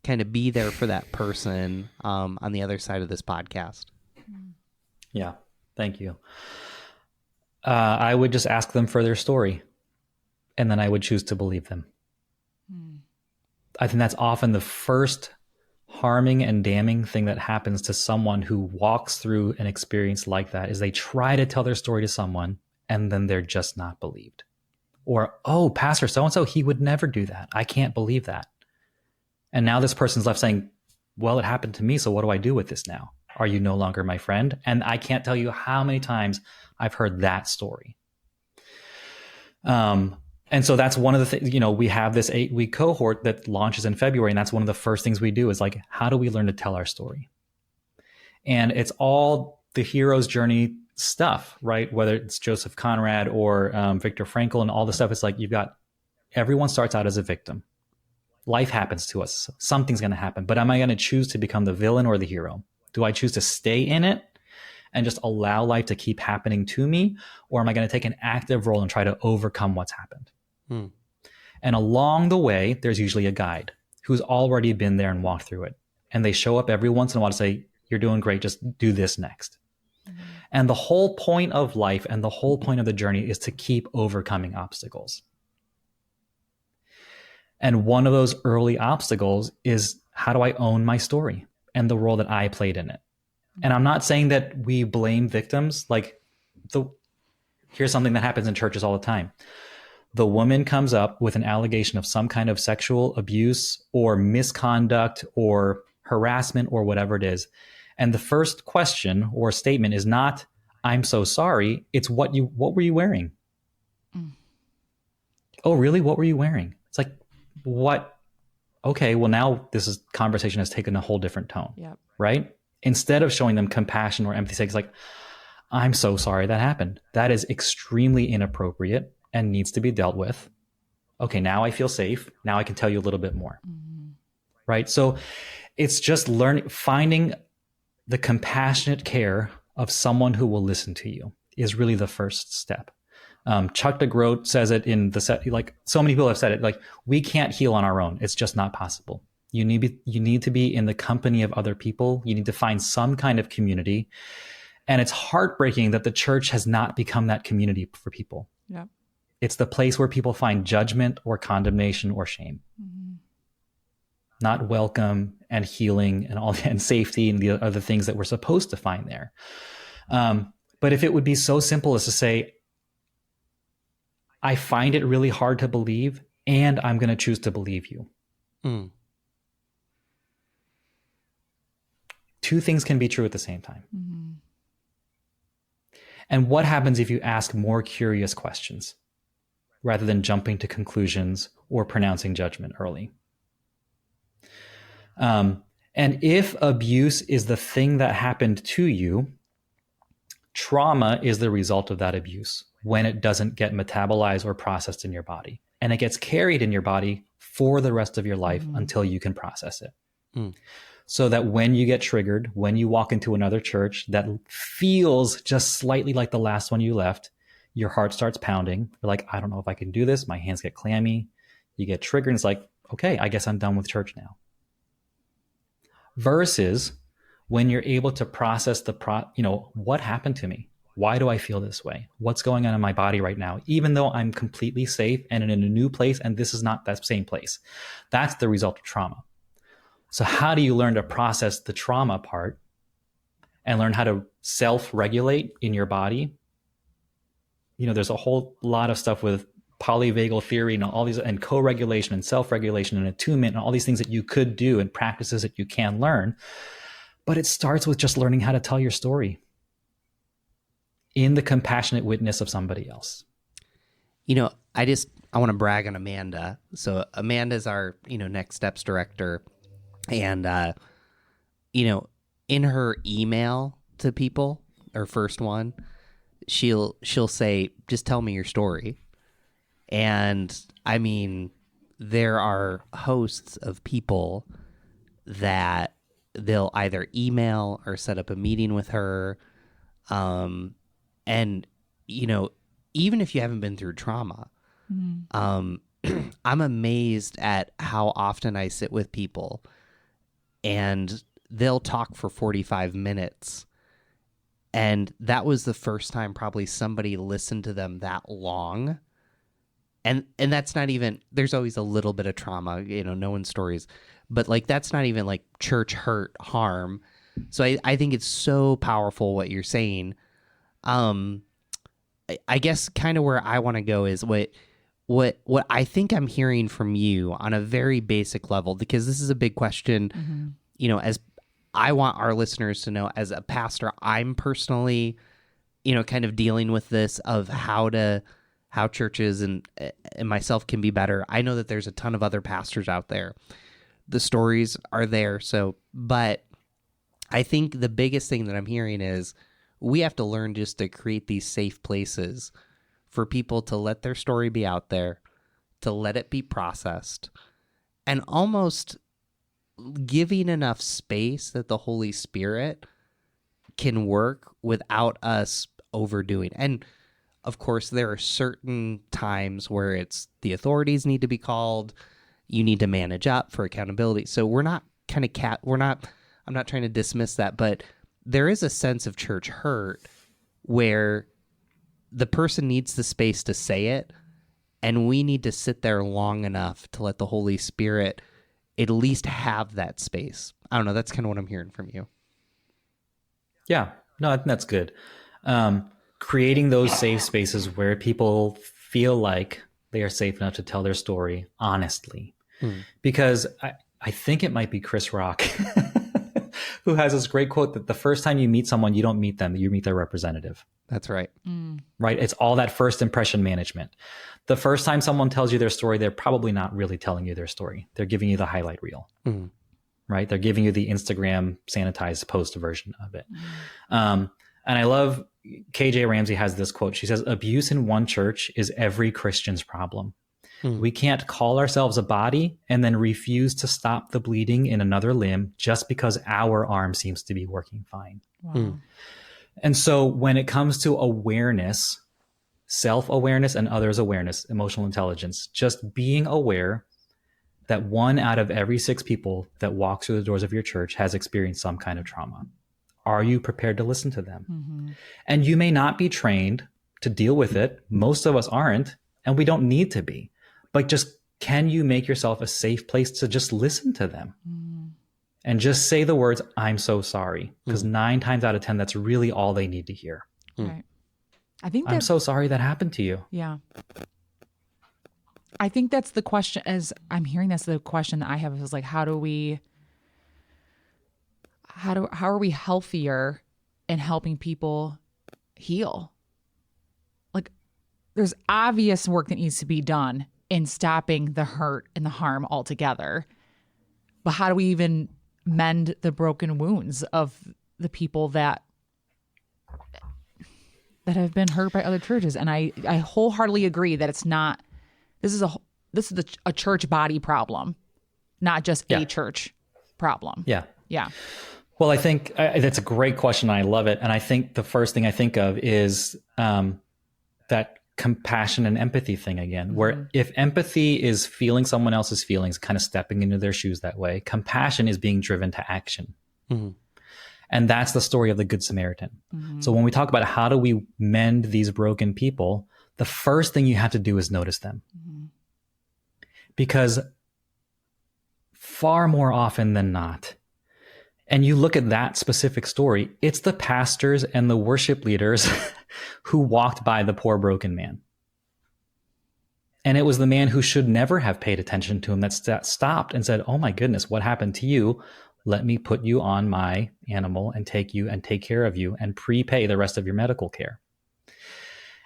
kind of be there for that person on the other side of this podcast? Yeah, thank you. I would just ask them for their story, and then I would choose to believe them. I think that's often the first harming and damning thing that happens to someone who walks through an experience like that is they try to tell their story to someone and then they're just not believed. Or, oh, Pastor so-and-so, he would never do that. I can't believe that. And now this person's left saying, well, it happened to me, so what do I do with this now? Are you no longer my friend? And I can't tell you how many times I've heard that story. And so that's one of the things, you know, we have this 8-week cohort that launches in February. And that's one of the first things we do is like, how do we learn to tell our story? And it's all the hero's journey stuff, right? Whether it's Joseph Conrad or Viktor Frankl and all the stuff. It's like everyone starts out as a victim. Life happens to us. Something's going to happen. But am I going to choose to become the villain or the hero? Do I choose to stay in it and just allow life to keep happening to me? Or am I going to take an active role and try to overcome what's happened? And along the way, there's usually a guide who's already been there and walked through it. And they show up every once in a while to say, you're doing great, just do this next. And the whole point of life and the whole point of the journey is to keep overcoming obstacles. And one of those early obstacles is, how do I own my story and the role that I played in it? And I'm not saying that we blame victims. Like, here's something that happens in churches all the time. The woman comes up with an allegation of some kind of sexual abuse or misconduct or harassment or whatever it is. And the first question or statement is not, I'm so sorry. It's what were you wearing? Oh, really? What were you wearing? It's like, what? Okay, well, now conversation has taken a whole different tone, right? Instead of showing them compassion or empathy, it's like, I'm so sorry that happened. That is extremely inappropriate and needs to be dealt with. Okay, now I feel safe. Now I can tell you a little bit more, right? So it's just finding the compassionate care of someone who will listen to you is really the first step. Chuck DeGroat says it in the set, like so many people have said it, like, we can't heal on our own. It's just not possible. You need to be in the company of other people. You need to find some kind of community. And it's heartbreaking that the church has not become that community for people. Yeah. It's the place where people find judgment or condemnation or shame. Not welcome and healing and safety and the other things that we're supposed to find there. But if it would be so simple as to say, I find it really hard to believe, and I'm going to choose to believe you. Two things can be true at the same time. And what happens if you ask more curious questions rather than jumping to conclusions or pronouncing judgment early? And if abuse is the thing that happened to you, trauma is the result of that abuse when it doesn't get metabolized or processed in your body. and it gets carried in your body for the rest of your life until you can process it. So that when you get triggered, when you walk into another church that feels just slightly like the last one you left, your heart starts pounding. You're like, I don't know if I can do this. My hands get clammy. You get triggered and it's like, okay, I guess I'm done with church now. Versus when you're able to process what happened to me? Why do I feel this way? What's going on in my body right now? Even though I'm completely safe and in a new place, and this is not that same place. That's the result of trauma. So how do you learn to process the trauma part and learn how to self-regulate in your body? There's a whole lot of stuff with polyvagal theory and all these, and co-regulation and self-regulation and attunement and all these things that you could do and practices that you can learn. But it starts with just learning how to tell your story in the compassionate witness of somebody else. I want to brag on Amanda. So Amanda's our, Next Steps director. And, in her email to people, her first one, she'll say, just tell me your story. And I mean, there are hosts of people that they'll either email or set up a meeting with her. And, even if you haven't been through trauma, I'm amazed at how often I sit with people and they'll talk for 45 minutes. And that was the first time probably somebody listened to them that long. And that's not even, there's always a little bit of trauma, no one's stories, but like, that's not even like church hurt harm. So I think it's so powerful what you're saying. I guess kind of where I want to go is what I think I'm hearing from you on a very basic level, because this is a big question, as I want our listeners to know, as a pastor, I'm personally, kind of dealing with this of how churches and myself can be better. I know that there's a ton of other pastors out there. The stories are there. But I think the biggest thing that I'm hearing is we have to learn just to create these safe places for people to let their story be out there, to let it be processed, and almost giving enough space that the Holy Spirit can work without us overdoing. And of course, there are certain times where it's the authorities need to be called. You need to manage up for accountability. So I'm not trying to dismiss that, but there is a sense of church hurt where the person needs the space to say it, and we need to sit there long enough to let the Holy Spirit at least have that space. I don't know. That's kind of what I'm hearing from you. Yeah, no, I think that's good. Creating those safe spaces where people feel like they are safe enough to tell their story honestly. Because I think it might be Chris Rock who has this great quote that the first time you meet someone, you don't meet them, you meet their representative. That's right. Right? It's all that first impression management. The first time someone tells you their story, they're probably not really telling you their story. They're giving you the highlight reel. Right? They're giving you the Instagram sanitized post version of it. And I love KJ Ramsey has this quote. She says, abuse in one church is every Christian's problem. We can't call ourselves a body and then refuse to stop the bleeding in another limb just because our arm seems to be working fine. Wow. And so when it comes to awareness, self-awareness and others' awareness, emotional intelligence, just being aware that 1 out of every 6 people that walk through the doors of your church has experienced some kind of trauma. Are you prepared to listen to them? And you may not be trained to deal with it. Most of us aren't, and we don't need to be. But just, can you make yourself a safe place to just listen to them? And just say the words, I'm so sorry. Because 9 times out of 10, that's really all they need to hear. Right. I think I'm so sorry that happened to you. Yeah. I think that's the question, as I'm hearing that's the question that I have, is like, how are we healthier in helping people heal? Like, there's obvious work that needs to be done in stopping the hurt and the harm altogether. But how do we even mend the broken wounds of the people that have been hurt by other churches? And I wholeheartedly agree that it's not, this is a church body problem, not just a church problem. Yeah. Yeah. Well, I think that's a great question. I love it. And I think the first thing I think of is that compassion and empathy thing again, where if empathy is feeling someone else's feelings, kind of stepping into their shoes that way, compassion is being driven to action. And that's the story of the Good Samaritan. So when we talk about how do we mend these broken people, the first thing you have to do is notice them. Because far more often than not, and you look at that specific story, it's the pastors and the worship leaders who walked by the poor broken man. And it was the man who should never have paid attention to him that stopped and said, oh my goodness, what happened to you? Let me put you on my animal and take you and take care of you and prepay the rest of your medical care.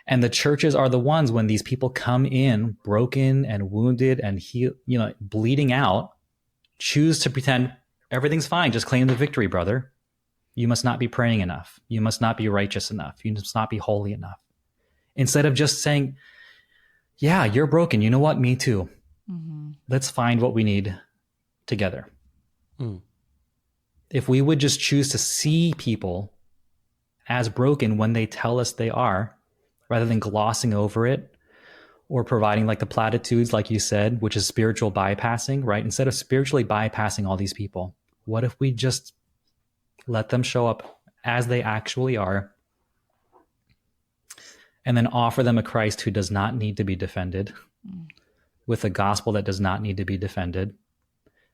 And the churches are the ones when these people come in broken and wounded and bleeding out, choose to pretend everything's fine. Just claim the victory, brother. You must not be praying enough. You must not be righteous enough. You must not be holy enough. Instead of just saying, yeah, you're broken. You know what? Me too. Let's find what we need together. If we would just choose to see people as broken when they tell us they are, rather than glossing over it or providing like the platitudes, like you said, which is spiritual bypassing, right? Instead of spiritually bypassing all these people, what if we just let them show up as they actually are and then offer them a Christ who does not need to be defended with a gospel that does not need to be defended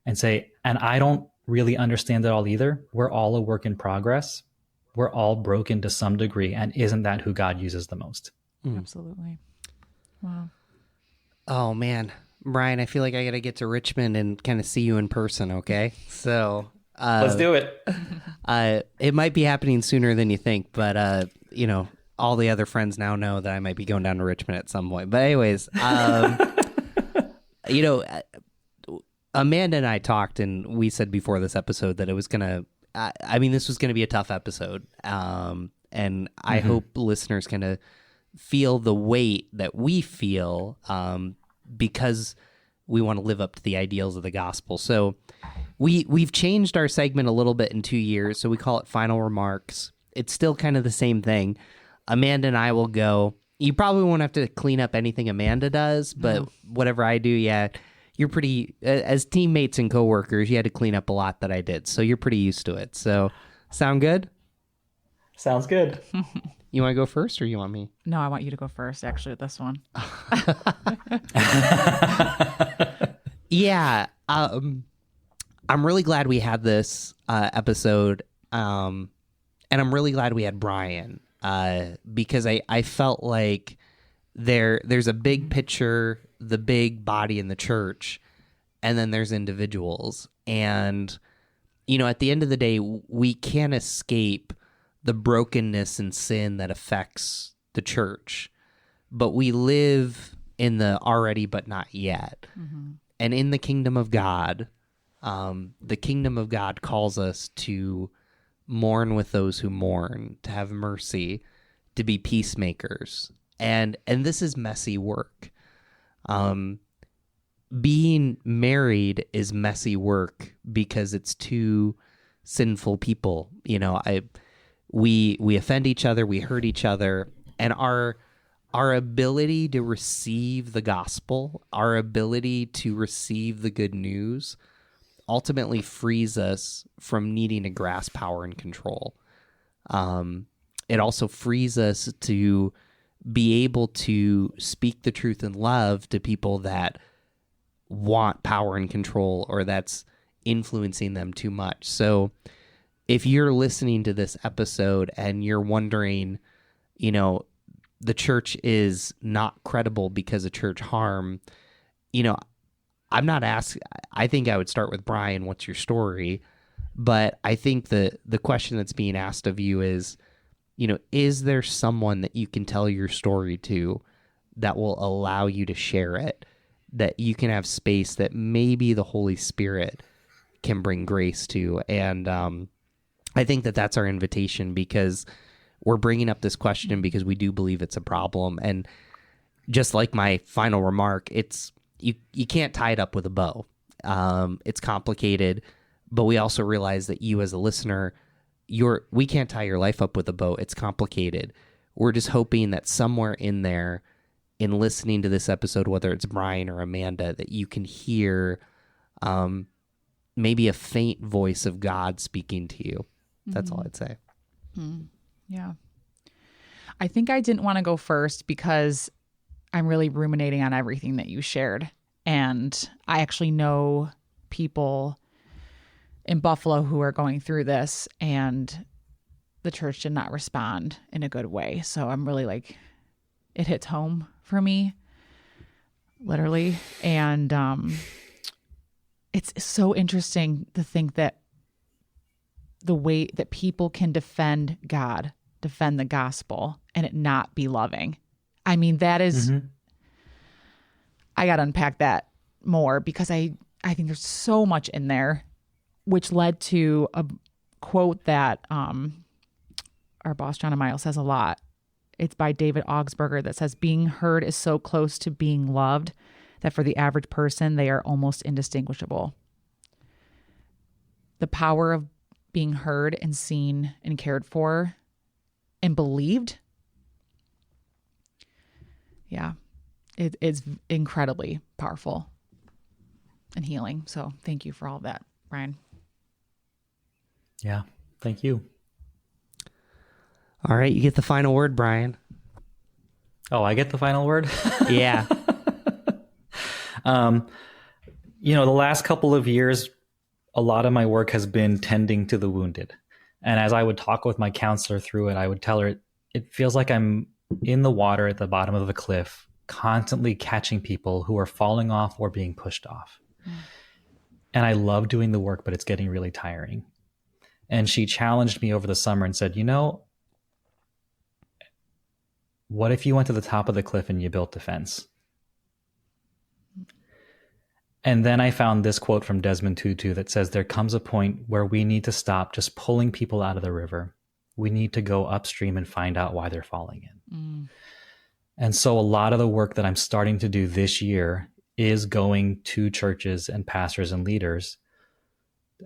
and say, and I don't really understand it all either. We're all a work in progress. We're all broken to some degree. And isn't that who God uses the most? Absolutely. Wow. Oh, man. Brian, I feel like I got to get to Richmond and kind of see you in person, okay? So... let's do it. It might be happening sooner than you think, but, all the other friends now know that I might be going down to Richmond at some point. But anyways, Amanda and I talked, and we said before this episode that it was going to, this was going to be a tough episode. And I hope listeners kind of feel the weight that we feel because we want to live up to the ideals of the gospel. So we've changed our segment a little bit in 2 years. So we call it Final Remarks. It's still kind of the same thing. Amanda and I will go. You probably won't have to clean up anything Amanda does, but whatever I do, yeah, you're pretty, as teammates and coworkers, you had to clean up a lot that I did. So you're pretty used to it. So sound good? Sounds good. You want to go first or you want me? No, I want you to go first, actually, with this one. Yeah. I'm really glad we had this episode. And I'm really glad we had Brian because I felt like there's a big picture, the big body in the church, and then there's individuals. And, at the end of the day, we can't escape the brokenness and sin that affects the church, but we live in the already but not yet. And in the kingdom of God, the kingdom of God calls us to mourn with those who mourn, to have mercy, to be peacemakers. And this is messy work. Being married is messy work because it's two sinful people. We offend each other, we hurt each other, and our ability to receive the gospel, our ability to receive the good news, ultimately frees us from needing to grasp power and control. It also frees us to be able to speak the truth in love to people that want power and control or that's influencing them too much. So if you're listening to this episode and you're wondering, the church is not credible because of church harm, I'm not asking. I think I would start with Brian, what's your story? But I think the question that's being asked of you is, is there someone that you can tell your story to that will allow you to share it, that you can have space that maybe the Holy Spirit can bring grace to? And I think that's our invitation because we're bringing up this question because we do believe it's a problem. And just like my final remark, it's you can't tie it up with a bow. It's complicated, but we also realize that you as a listener, we can't tie your life up with a bow. It's complicated. We're just hoping that somewhere in there, in listening to this episode, whether it's Brian or Amanda, that you can hear maybe a faint voice of God speaking to you. That's all I'd say. Yeah. I think I didn't want to go first because I'm really ruminating on everything that you shared. And I actually know people in Buffalo who are going through this, and the church did not respond in a good way. So I'm really like, it hits home for me, literally. And it's so interesting to think that the way that people can defend God, defend the gospel, and it not be loving. I mean, that is, I got to unpack that more because I think there's so much in there, which led to a quote that our boss, John Amayo, says a lot. It's by David Augsburger that says, being heard is so close to being loved that for the average person, they are almost indistinguishable. The power of being heard and seen and cared for and believed. Yeah, it's incredibly powerful and healing. So thank you for all that, Brian. Yeah, thank you. All right, you get the final word, Brian. Oh, I get the final word? Yeah. The last couple of years, a lot of my work has been tending to the wounded. And as I would talk with my counselor through it, I would tell her, it feels like I'm in the water at the bottom of the cliff, constantly catching people who are falling off or being pushed off. And I love doing the work, but it's getting really tiring. And she challenged me over the summer and said, what if you went to the top of the cliff and you built a fence? And then I found this quote from Desmond Tutu that says, there comes a point where we need to stop just pulling people out of the river. We need to go upstream and find out why they're falling in. And so a lot of the work that I'm starting to do this year is going to churches and pastors and leaders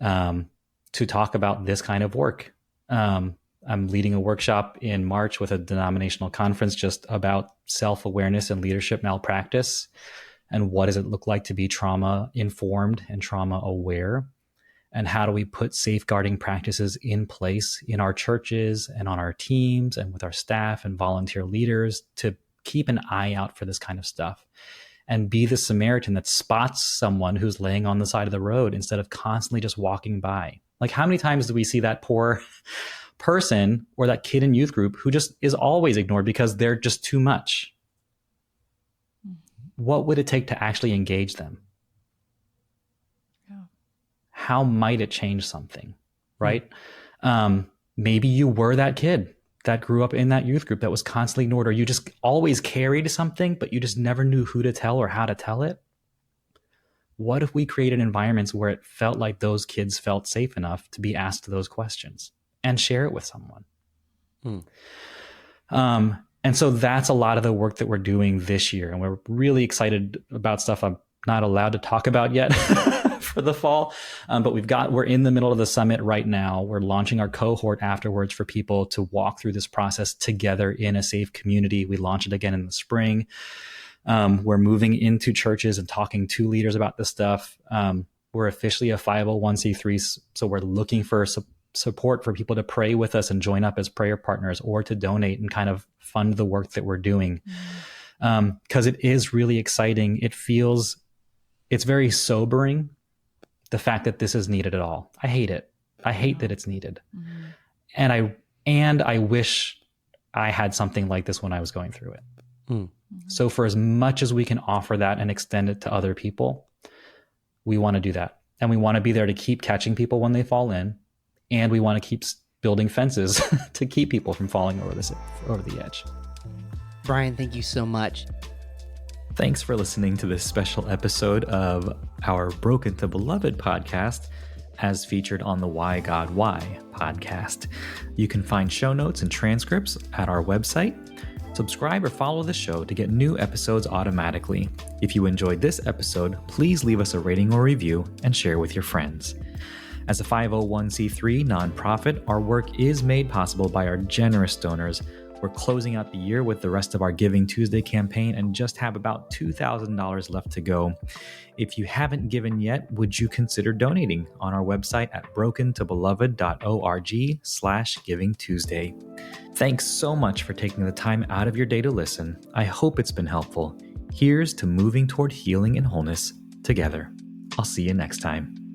to talk about this kind of work. I'm leading a workshop in March with a denominational conference just about self-awareness and leadership malpractice. And what does it look like to be trauma informed and trauma aware? And how do we put safeguarding practices in place in our churches and on our teams and with our staff and volunteer leaders to keep an eye out for this kind of stuff and be the Samaritan that spots someone who's laying on the side of the road instead of constantly just walking by. Like, how many times do we see that poor person or that kid in youth group who just is always ignored because they're just too much? What would it take to actually engage them? Yeah. How might it change something, right? Maybe you were that kid that grew up in that youth group that was constantly ignored, or you just always carried something, but you just never knew who to tell or how to tell it. What if we created environments where it felt like those kids felt safe enough to be asked those questions and share it with someone? And so that's a lot of the work that we're doing this year. And we're really excited about stuff I'm not allowed to talk about yet for the fall. But we're in the middle of the summit right now. We're launching our cohort afterwards for people to walk through this process together in a safe community. We launch it again in the spring. We're moving into churches and talking to leaders about this stuff. We're officially a 501c3. So we're looking for support for people to pray with us and join up as prayer partners or to donate and kind of fund the work that we're doing. Because it is really exciting. It's very sobering, the fact that this is needed at all. I hate it. I hate that it's needed. And I wish I had something like this when I was going through it. So for as much as we can offer that and extend it to other people, we want to do that. And we want to be there to keep catching people when they fall in. And we want to keep building fences to keep people from falling over the edge. Brian, thank you so much. Thanks for listening to this special episode of our Broken to Beloved podcast, as featured on the Why God Why podcast. You can find show notes and transcripts at our website, Subscribe or follow the show to get new episodes automatically. If you enjoyed this episode, please leave us a rating or review and share with your friends. As a 501c3 nonprofit, our work is made possible by our generous donors. We're closing out the year with the rest of our Giving Tuesday campaign and just have about $2,000 left to go. If you haven't given yet, would you consider donating on our website at brokentobeloved.org/givingtuesday. Thanks so much for taking the time out of your day to listen. I hope it's been helpful. Here's to moving toward healing and wholeness together. I'll see you next time.